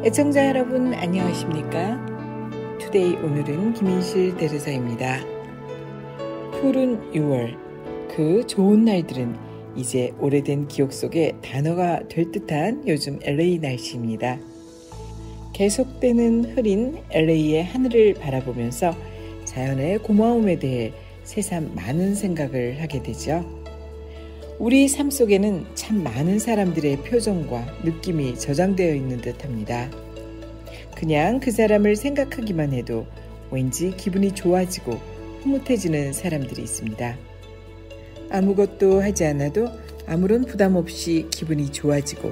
애청자 여러분 안녕하십니까? 투데이 오늘은 김인실 대르사입니다. 푸른 6월, 그 좋은 날들은 이제 오래된 기억 속에 단어가 될 듯한 요즘 LA 날씨입니다. 계속되는 흐린 LA의 하늘을 바라보면서 자연의 고마움에 대해 새삼 많은 생각을 하게 되죠. 우리 삶 속에는 참 많은 사람들의 표정과 느낌이 저장되어 있는 듯합니다. 그냥 그 사람을 생각하기만 해도 왠지 기분이 좋아지고 흐뭇해지는 사람들이 있습니다. 아무것도 하지 않아도 아무런 부담 없이 기분이 좋아지고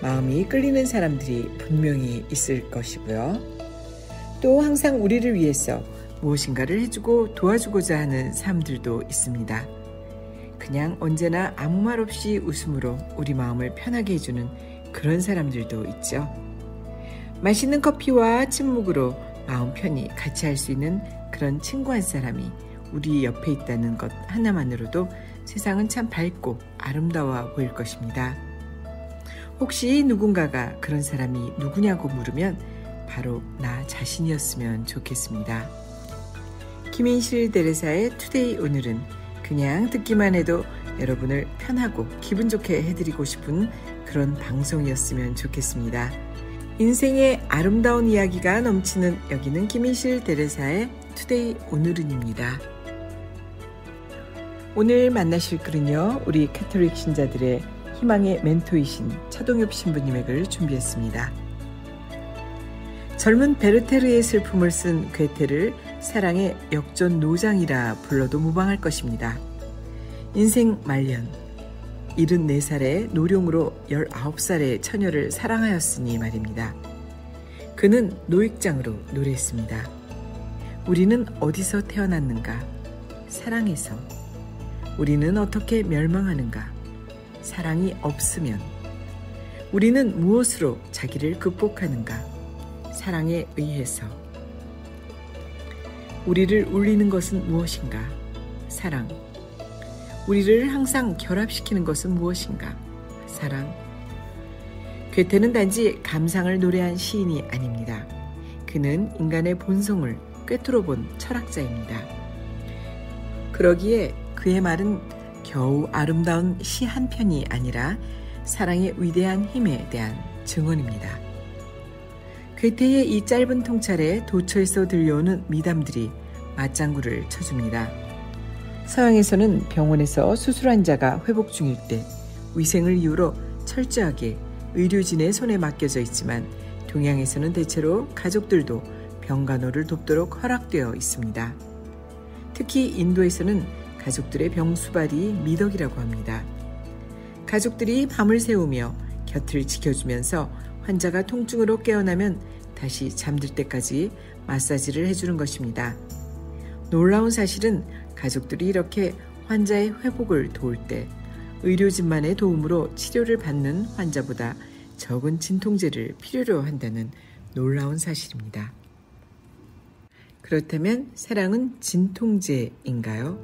마음이 끌리는 사람들이 분명히 있을 것이고요. 또 항상 우리를 위해서 무엇인가를 해주고 도와주고자 하는 사람들도 있습니다. 그냥 언제나 아무 말 없이 웃음으로 우리 마음을 편하게 해주는 그런 사람들도 있죠. 맛있는 커피와 침묵으로 마음 편히 같이 할 수 있는 그런 친구 한 사람이 우리 옆에 있다는 것 하나만으로도 세상은 참 밝고 아름다워 보일 것입니다. 혹시 누군가가 그런 사람이 누구냐고 물으면 바로 나 자신이었으면 좋겠습니다. 김인실 대레사의 투데이 오늘은 그냥 듣기만 해도 여러분을 편하고 기분 좋게 해드리고 싶은 그런 방송이었으면 좋겠습니다. 인생의 아름다운 이야기가 넘치는 여기는 김인실 대레사의 투데이 오늘은입니다. 오늘 만나실 글은요, 우리 가톨릭 신자들의 희망의 멘토이신 차동엽 신부님의 글 준비했습니다. 젊은 베르테르의 슬픔을 쓴 괴테를 사랑의 역전 노장이라 불러도 무방할 것입니다. 인생 말년 74살의 노령으로 19살의 처녀를 사랑하였으니 말입니다. 그는 노획장으로 노래했습니다. 우리는 어디서 태어났는가? 사랑에서. 우리는 어떻게 멸망하는가? 사랑이 없으면. 우리는 무엇으로 자기를 극복하는가? 사랑에 의해서. 우리를 울리는 것은 무엇인가? 사랑. 우리를 항상 결합시키는 것은 무엇인가? 사랑. 괴테는 단지 감상을 노래한 시인이 아닙니다. 그는 인간의 본성을 꿰뚫어 본 철학자입니다. 그러기에 그의 말은 겨우 아름다운 시 한 편이 아니라 사랑의 위대한 힘에 대한 증언입니다. 괴테의 이 짧은 통찰에 도처에서 들려오는 미담들이 맞장구를 쳐줍니다. 서양에서는 병원에서 수술 환자가 회복 중일 때 위생을 이유로 철저하게 의료진의 손에 맡겨져 있지만 동양에서는 대체로 가족들도 병간호를 돕도록 허락되어 있습니다. 특히 인도에서는 가족들의 병수발이 미덕이라고 합니다. 가족들이 밤을 새우며 곁을 지켜주면서 환자가 통증으로 깨어나면 다시 잠들 때까지 마사지를 해주는 것입니다. 놀라운 사실은 가족들이 이렇게 환자의 회복을 도울 때 의료진만의 도움으로 치료를 받는 환자보다 적은 진통제를 필요로 한다는 놀라운 사실입니다. 그렇다면 사랑은 진통제인가요?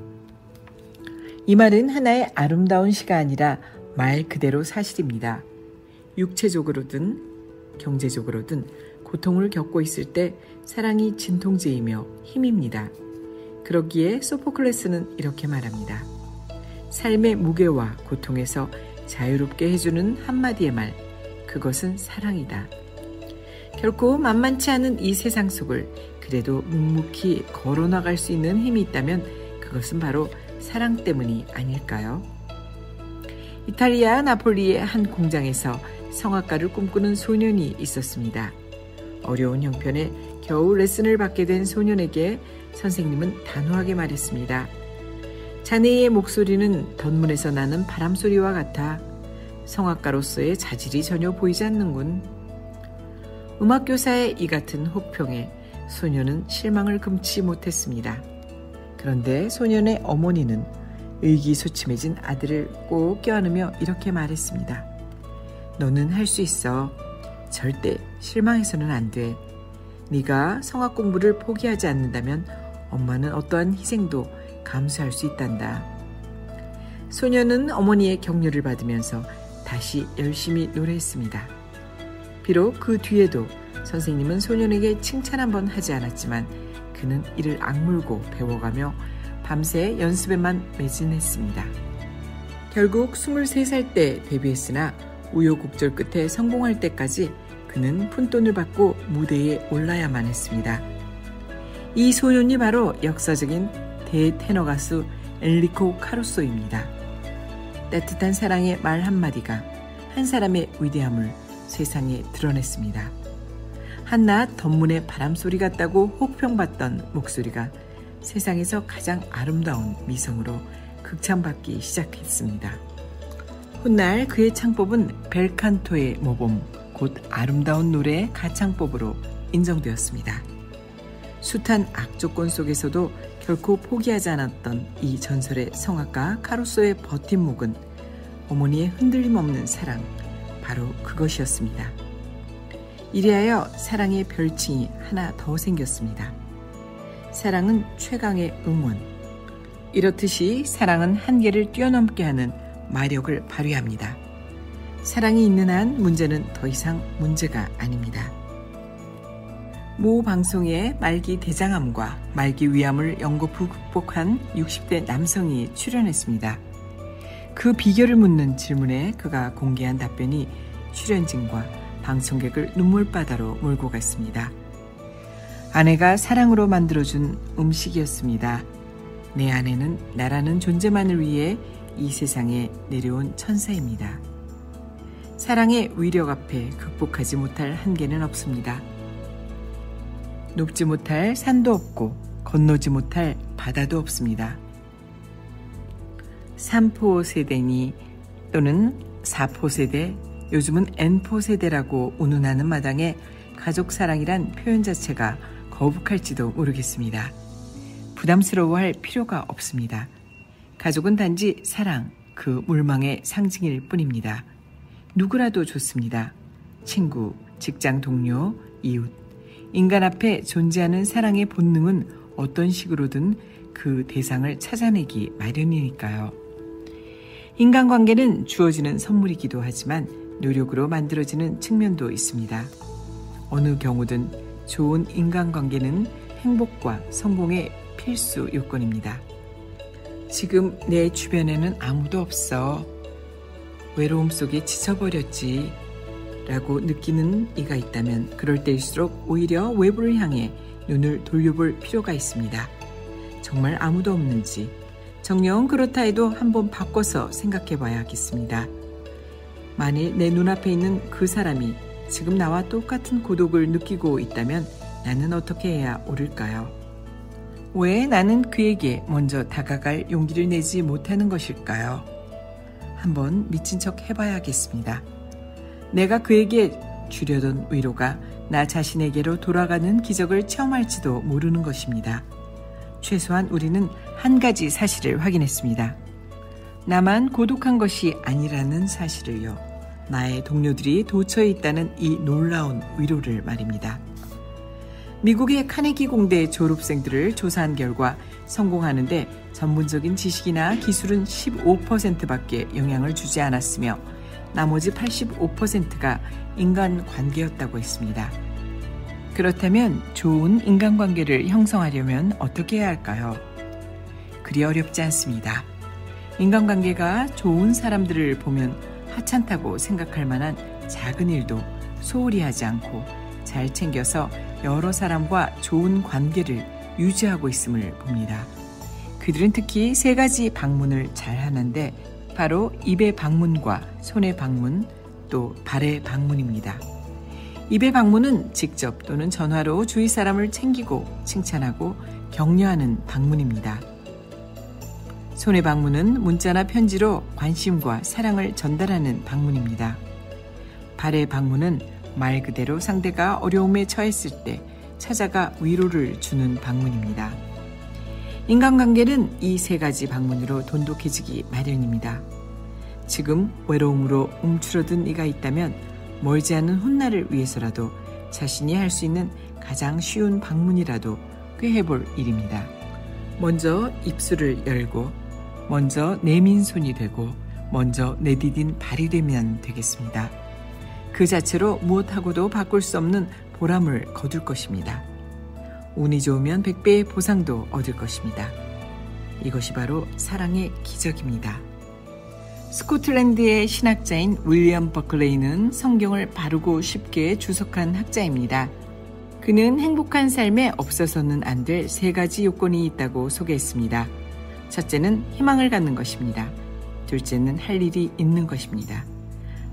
이 말은 하나의 아름다운 시가 아니라 말 그대로 사실입니다. 육체적으로든 경제적으로든 고통을 겪고 있을 때 사랑이 진통제이며 힘입니다. 그러기에 소포클레스는 이렇게 말합니다. 삶의 무게와 고통에서 자유롭게 해주는 한마디의 말, 그것은 사랑이다. 결코 만만치 않은 이 세상 속을 그래도 묵묵히 걸어나갈 수 있는 힘이 있다면 그것은 바로 사랑 때문이 아닐까요? 이탈리아 나폴리의 한 공장에서 성악가를 꿈꾸는 소년이 있었습니다. 어려운 형편에 겨우 레슨을 받게 된 소년에게 선생님은 단호하게 말했습니다. 자네의 목소리는 덧문에서 나는 바람소리와 같아 성악가로서의 자질이 전혀 보이지 않는군. 음악교사의 이 같은 혹평에 소년은 실망을 금치 못했습니다. 그런데 소년의 어머니는 의기소침해진 아들을 꼭 껴안으며 이렇게 말했습니다. 너는 할 수 있어. 절대 실망해서는 안 돼. 네가 성악 공부를 포기하지 않는다면 엄마는 어떠한 희생도 감수할 수 있단다. 소년은 어머니의 격려를 받으면서 다시 열심히 노래했습니다. 비록 그 뒤에도 선생님은 소년에게 칭찬 한번 하지 않았지만 그는 이를 악물고 배워가며 밤새 연습에만 매진했습니다. 결국 23살 때 데뷔했으나 우여곡절 끝에 성공할 때까지 그는 푼돈을 받고 무대에 올라야만 했습니다. 이 소년이 바로 역사적인 대테너 가수 엔리코 카루소입니다. 따뜻한 사랑의 말 한마디가 한 사람의 위대함을 세상에 드러냈습니다. 한낮 덧문의 바람소리 같다고 혹평받던 목소리가 세상에서 가장 아름다운 미성으로 극찬받기 시작했습니다. 훗날 그의 창법은 벨칸토의 모범, 곧 아름다운 노래 가창법으로 인정되었습니다. 숱한 악조건 속에서도 결코 포기하지 않았던 이 전설의 성악가 카루소의 버팀목은 어머니의 흔들림 없는 사랑, 바로 그것이었습니다. 이리하여 사랑의 별칭이 하나 더 생겼습니다. 사랑은 최강의 응원. 이렇듯이 사랑은 한계를 뛰어넘게 하는 마력을 발휘합니다. 사랑이 있는 한 문제는 더 이상 문제가 아닙니다. 모 방송에 말기 대장암과 말기 위암을 연거푸 극복한 60대 남성이 출연했습니다. 그 비결을 묻는 질문에 그가 공개한 답변이 출연진과 방청객을 눈물바다로 몰고 갔습니다. 아내가 사랑으로 만들어준 음식이었습니다. 내 아내는 나라는 존재만을 위해 이 세상에 내려온 천사입니다. 사랑의 위력 앞에 극복하지 못할 한계는 없습니다. 높지 못할 산도 없고 건너지 못할 바다도 없습니다. 3포 세대니 또는 4포 세대, 요즘은 N포 세대라고 운운하는 마당에 가족 사랑이란 표현 자체가 거북할지도 모르겠습니다. 부담스러워할 필요가 없습니다. 가족은 단지 사랑, 그 물망의 상징일 뿐입니다. 누구라도 좋습니다. 친구, 직장 동료, 이웃. 인간 앞에 존재하는 사랑의 본능은 어떤 식으로든 그 대상을 찾아내기 마련이니까요. 인간관계는 주어지는 선물이기도 하지만 노력으로 만들어지는 측면도 있습니다. 어느 경우든 좋은 인간관계는 행복과 성공의 필수 요건입니다. 지금 내 주변에는 아무도 없어. 외로움 속에 지쳐버렸지. 라고 느끼는 이가 있다면 그럴 때일수록 오히려 외부를 향해 눈을 돌려볼 필요가 있습니다. 정말 아무도 없는지, 정녕 그렇다 해도 한번 바꿔서 생각해 봐야겠습니다. 만일 내 눈앞에 있는 그 사람이 지금 나와 똑같은 고독을 느끼고 있다면 나는 어떻게 해야 옳을까요? 왜 나는 그에게 먼저 다가갈 용기를 내지 못하는 것일까요? 한번 미친 척 해봐야겠습니다. 내가 그에게 주려던 위로가 나 자신에게로 돌아가는 기적을 체험할지도 모르는 것입니다. 최소한 우리는 한 가지 사실을 확인했습니다. 나만 고독한 것이 아니라는 사실을요. 나의 동료들이 도처에 있다는 이 놀라운 위로를 말입니다. 미국의 카네기 공대 졸업생들을 조사한 결과 성공하는데 전문적인 지식이나 기술은 15%밖에 영향을 주지 않았으며 나머지 85%가 인간관계였다고 했습니다. 그렇다면 좋은 인간관계를 형성하려면 어떻게 해야 할까요? 그리 어렵지 않습니다. 인간관계가 좋은 사람들을 보면 하찮다고 생각할 만한 작은 일도 소홀히 하지 않고 잘 챙겨서 여러 사람과 좋은 관계를 유지하고 있음을 봅니다. 그들은 특히 3가지 방문을 잘 하는데 바로 입의 방문과 손의 방문, 또 발의 방문입니다. 입의 방문은 직접 또는 전화로 주위 사람을 챙기고 칭찬하고 격려하는 방문입니다. 손의 방문은 문자나 편지로 관심과 사랑을 전달하는 방문입니다. 발의 방문은 말 그대로 상대가 어려움에 처했을 때 찾아가 위로를 주는 방문입니다. 인간관계는 이 3가지 방문으로 돈독해지기 마련입니다. 지금 외로움으로 움츠러든 이가 있다면 멀지 않은 훗날을 위해서라도 자신이 할 수 있는 가장 쉬운 방문이라도 꾀해볼 일입니다. 먼저 입술을 열고, 먼저 내민 손이 되고, 먼저 내디딘 발이 되면 되겠습니다. 그 자체로 무엇하고도 바꿀 수 없는 보람을 거둘 것입니다. 운이 좋으면 100배의 보상도 얻을 것입니다. 이것이 바로 사랑의 기적입니다. 스코틀랜드의 신학자인 윌리엄 버클레이는 성경을 바르고 쉽게 주석한 학자입니다. 그는 행복한 삶에 없어서는 안 될 3가지 요건이 있다고 소개했습니다. 첫째는 희망을 갖는 것입니다. 둘째는 할 일이 있는 것입니다.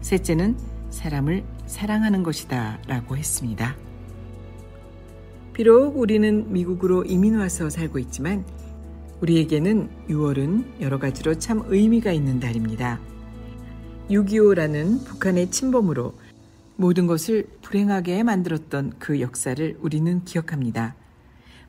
셋째는 사람을 사랑하는 것이다 라고 했습니다. 비록 우리는 미국으로 이민 와서 살고 있지만 우리에게는 6월은 여러 가지로 참 의미가 있는 달입니다. 6.25라는 북한의 침범으로 모든 것을 불행하게 만들었던 그 역사를 우리는 기억합니다.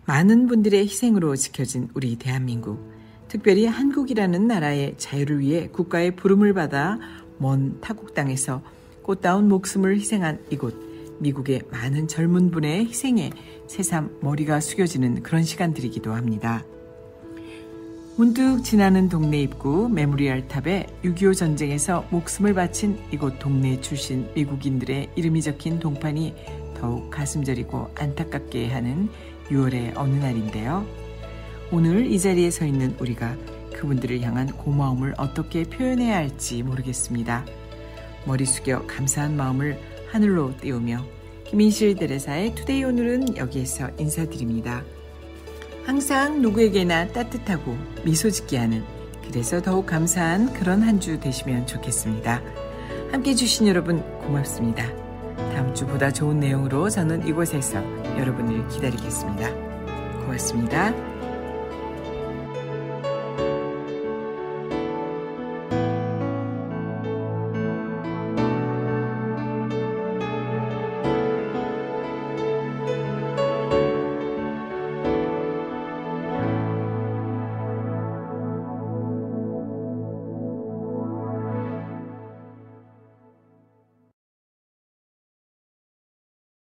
많은 분들의 희생으로 지켜진 우리 대한민국, 특별히 한국이라는 나라의 자유를 위해 국가의 부름을 받아 먼 타국 땅에서 꽃다운 목숨을 희생한 이곳, 미국의 많은 젊은 분의 희생에 새삼 머리가 숙여지는 그런 시간들이기도 합니다. 문득 지나는 동네 입구 메모리얼 탑에 6.25 전쟁에서 목숨을 바친 이곳 동네 출신 미국인들의 이름이 적힌 동판이 더욱 가슴 저리고 안타깝게 하는 6월의 어느 날인데요. 오늘 이 자리에 서 있는 우리가 그분들을 향한 고마움을 어떻게 표현해야 할지 모르겠습니다. 머리 숙여 감사한 마음을 하늘로 띄우며 김인실 대레사의 투데이 오늘은 여기에서 인사드립니다. 항상 누구에게나 따뜻하고 미소 짓게 하는, 그래서 더욱 감사한 그런 한 주 되시면 좋겠습니다. 함께 해주신 여러분 고맙습니다. 다음 주보다 좋은 내용으로 저는 이곳에서 여러분을 기다리겠습니다. 고맙습니다.